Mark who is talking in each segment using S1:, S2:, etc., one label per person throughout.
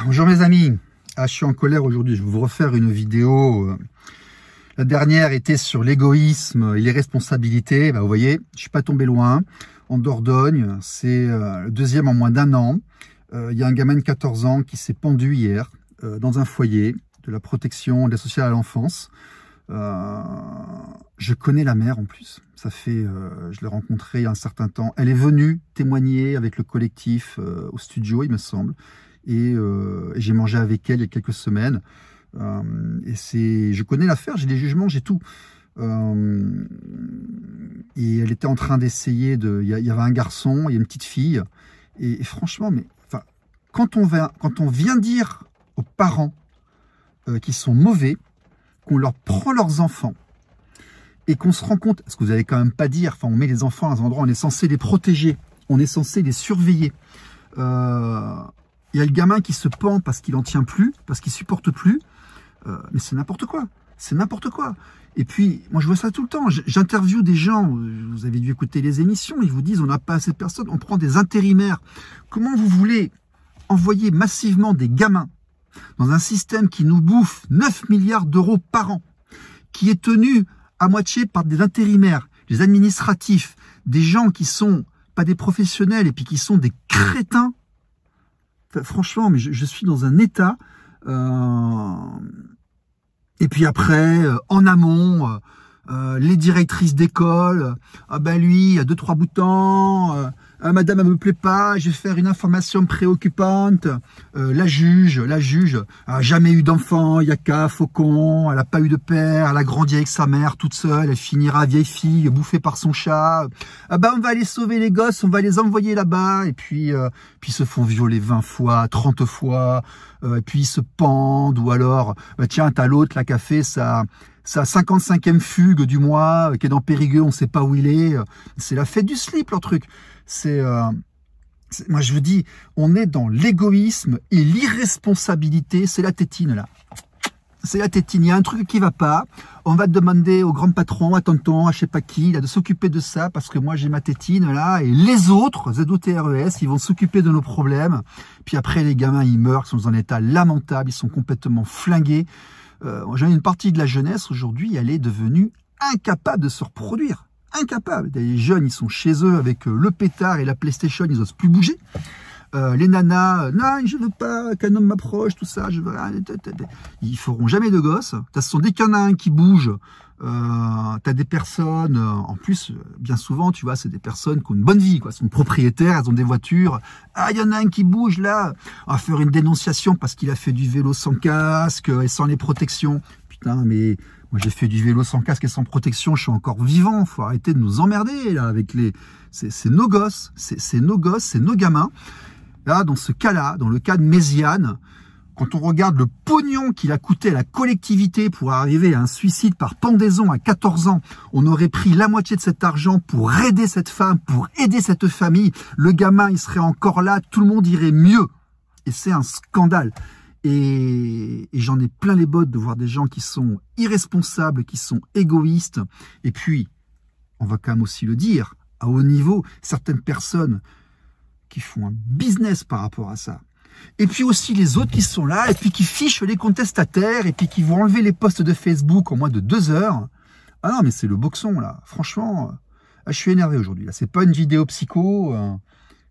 S1: Bonjour mes amis, je suis en colère aujourd'hui, je vais vous refaire une vidéo. La dernière était sur l'égoïsme et les responsabilités. Vous voyez, je suis pas tombé loin, en Dordogne, c'est le deuxième en moins d'un an. Il y a un gamin de 14 ans qui s'est pendu hier dans un foyer de la protection de la sociale à l'enfance. Je connais la mère en plus, ça fait, je l'ai rencontrée il y a un certain temps. Elle est venue témoigner avec le collectif au studio, il me semble. Et j'ai mangé avec elle il y a quelques semaines. Je connais l'affaire, j'ai des jugements, j'ai tout. Et elle était en train d'essayer de... Il y avait un garçon, il y a une petite fille. Et franchement, mais enfin, quand on vient dire aux parents qu'ils sont mauvais, qu'on leur prend leurs enfants, et qu'on se rend compte, parce que vous n'allez quand même pas dire, enfin, on met les enfants à un endroit, on est censé les protéger, on est censé les surveiller. Il y a le gamin qui se pend parce qu'il n'en tient plus, parce qu'il supporte plus. Mais c'est n'importe quoi. C'est n'importe quoi. Et puis, moi, je vois ça tout le temps. J'interviewe des gens, vous avez dû écouter les émissions, ils vous disent on n'a pas assez de personnes, on prend des intérimaires. Comment vous voulez envoyer massivement des gamins dans un système qui nous bouffe 9 milliards d'euros par an, qui est tenu à moitié par des intérimaires, des administratifs, des gens qui sont pas des professionnels et puis qui sont des crétins. Franchement, mais je suis dans un état. Et puis après, en amont, les directrices d'école, ah ben lui, il y a 2-3 boutons, madame, elle me plaît pas, je vais faire une information préoccupante. La juge, a jamais eu d'enfant, il y a qu'à faucon, elle a pas eu de père, elle a grandi avec sa mère toute seule, elle finira vieille fille, bouffée par son chat. Ah ben on va aller sauver les gosses, on va les envoyer là-bas, et puis ils se font violer 20 fois, 30 fois, et puis ils se pendent, ou alors, tiens, t'as l'autre là qui a fait sa 55e fugue du mois, qui est dans Périgueux, on sait pas où il est. C'est la fête du slip, leur truc. Moi, je vous dis, on est dans l'égoïsme et l'irresponsabilité. C'est la tétine, là. C'est la tétine. Il y a un truc qui va pas. On va demander au grand patron, à tonton, à je sais pas qui, là, de s'occuper de ça, parce que moi, j'ai ma tétine, là. Et les autres, ZOTRES, ils vont s'occuper de nos problèmes. Puis après, les gamins, ils meurent, ils sont dans un état lamentable, ils sont complètement flingués. J'ai une partie de la jeunesse, aujourd'hui, elle est devenue incapable de se reproduire. Incapable. Les jeunes, ils sont chez eux avec le pétard et la PlayStation, ils n'osent plus bouger. Les nanas, non, je veux pas qu'un homme m'approche, tout ça, je veux... Ils feront jamais de gosses. De toute façon, dès qu'il y en a un qui bouge, t'as des personnes, en plus, bien souvent, tu vois, c'est des personnes qui ont une bonne vie, quoi, sont propriétaires, elles ont des voitures. Ah, il y en a un qui bouge, là, on va faire une dénonciation parce qu'il a fait du vélo sans casque et sans les protections. Putain, mais moi, j'ai fait du vélo sans casque et sans protection, je suis encore vivant, faut arrêter de nous emmerder, là, avec les... C'est nos gosses, c'est nos gosses, c'est nos gamins. Là, dans ce cas-là, dans le cas de Méziane, quand on regarde le pognon qu'il a coûté à la collectivité pour arriver à un suicide par pendaison à 14 ans, on aurait pris la moitié de cet argent pour aider cette femme, pour aider cette famille. Le gamin, il serait encore là, tout le monde irait mieux. Et c'est un scandale. Et j'en ai plein les bottes de voir des gens qui sont irresponsables, qui sont égoïstes. Et puis, on va quand même aussi le dire, à haut niveau, certaines personnes qui font un business par rapport à ça. Et puis aussi les autres qui sont là, et puis qui fichent les contestataires, et puis qui vont enlever les posts de Facebook en moins de 2 heures. Ah non, mais c'est le boxon, là. Franchement, je suis énervé aujourd'hui. Là, c'est pas une vidéo psycho,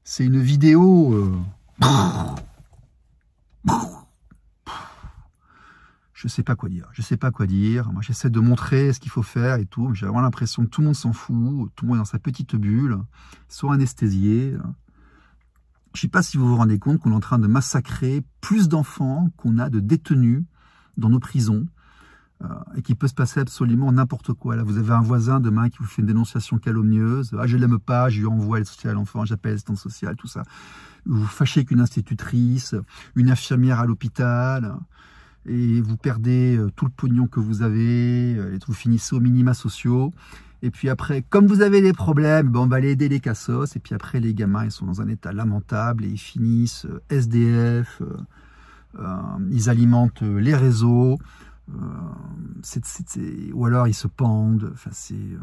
S1: c'est une vidéo... Je sais pas quoi dire. Je sais pas quoi dire. Moi, j'essaie de montrer ce qu'il faut faire et tout. J'ai vraiment l'impression que tout le monde s'en fout. Tout le monde est dans sa petite bulle. Ils sont anesthésiés. Je ne sais pas si vous vous rendez compte qu'on est en train de massacrer plus d'enfants qu'on a de détenus dans nos prisons et qu'il peut se passer absolument n'importe quoi. Là, vous avez un voisin demain qui vous fait une dénonciation calomnieuse. Ah, je ne l'aime pas, je lui envoie l'aide sociale à l'enfant, j'appelle l'assistante sociale, tout ça. Vous vous fâchez avec une institutrice, une infirmière à l'hôpital et vous perdez tout le pognon que vous avez et vous finissez aux minima sociaux. Et puis après, comme vous avez des problèmes, ben on va aller aider les cassos. Et puis après, les gamins, ils sont dans un état lamentable et ils finissent SDF. Ils alimentent les réseaux. Ou alors ils se pendent. Enfin, c'est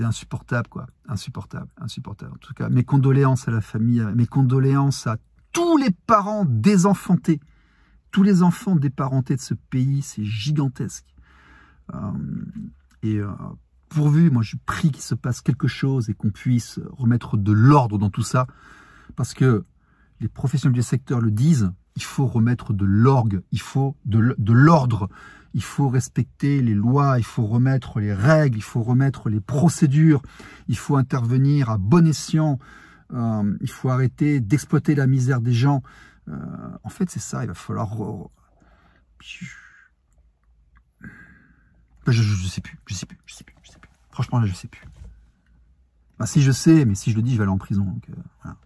S1: insupportable, quoi. Insupportable, insupportable. En tout cas, mes condoléances à la famille, mes condoléances à tous les parents désenfantés, tous les enfants déparentés de ce pays, c'est gigantesque. Pourvu, moi je prie qu'il se passe quelque chose et qu'on puisse remettre de l'ordre dans tout ça, parce que les professionnels du secteur le disent, il faut remettre de l'orgue, il faut de l'ordre, il faut respecter les lois, il faut remettre les règles, il faut remettre les procédures, il faut intervenir à bon escient, il faut arrêter d'exploiter la misère des gens. En fait, c'est ça, il va falloir... Je sais plus. Franchement, là, je sais plus. Bah, si je sais, mais si je le dis, je vais aller en prison. Donc, voilà.